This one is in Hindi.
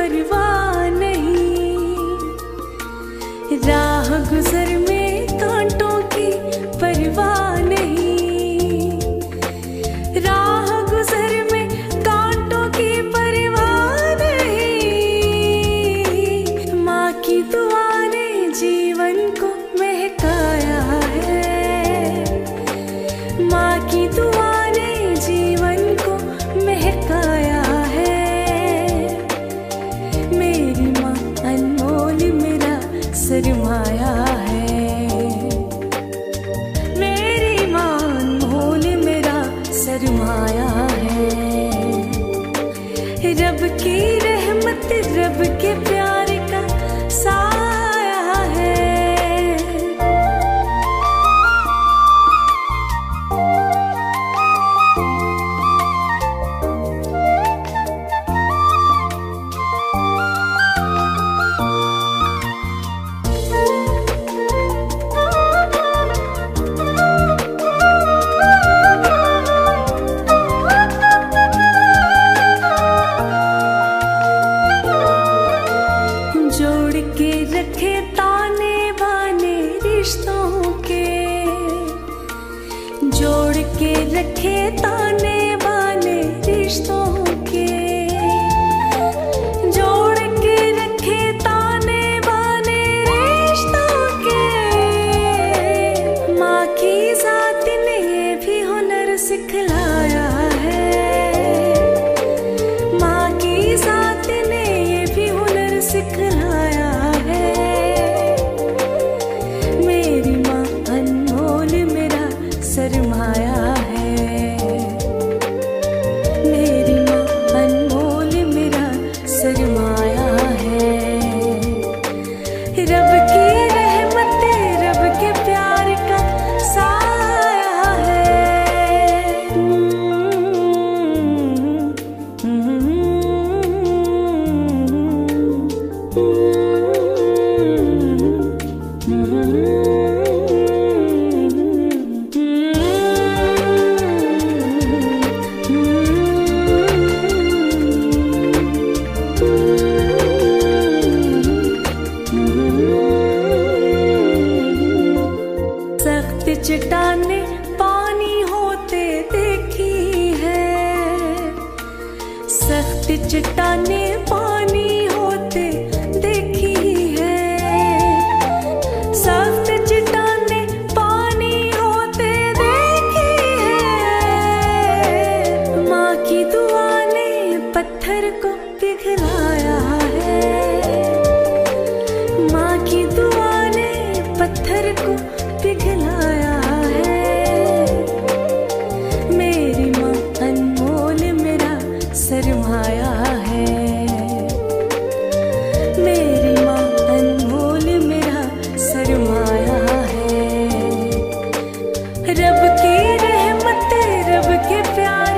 परवाह नहीं, राह गुजर में कांटों की परवाह नहीं, राह गुजर में कांटों की परवाह नहीं। माँ की दुआ ने जीवन को महकाया है, माँ की दुआ ने जीवन को महकाया है। मेरी माँ अनमोल मेरा सरमाया है, मेरी माँ अनमोल मेरा सरमाया है। रब की रहमत रब के प्यार का साया है। जोड़ के रखे ताने बाने रिश्तों के, जोड़ के रखे ताने बाने रिश्तों के, जोड़ के रखे ताने बाने रिश्तों के। माँ की जात ने ये भी हुनर सिखलाया है, माँ की जात ने ये भी हुनर सिखलाया है। मेरी माँ अनमोल मेरा सरमाया है, मेरी माँ अनमोल मेरा सरमाया है। रब की रहमत रब के प्यार का साया है। सख्त चट्टाने पानी होते देखी है, सख्त चट्टाने पानी होते देखी है, सख्त चट्टाने पानी होते देखी है। माँ की दुआ ने पत्थर को पिघलाया है, माँ की दुआ ने पत्थर को पिघलाया है। मेरी माँ अनमोल मेरा सरमाया है, मेरी माँ अनमोल मेरा सरमाया है। रब की रहमत रब के प्यार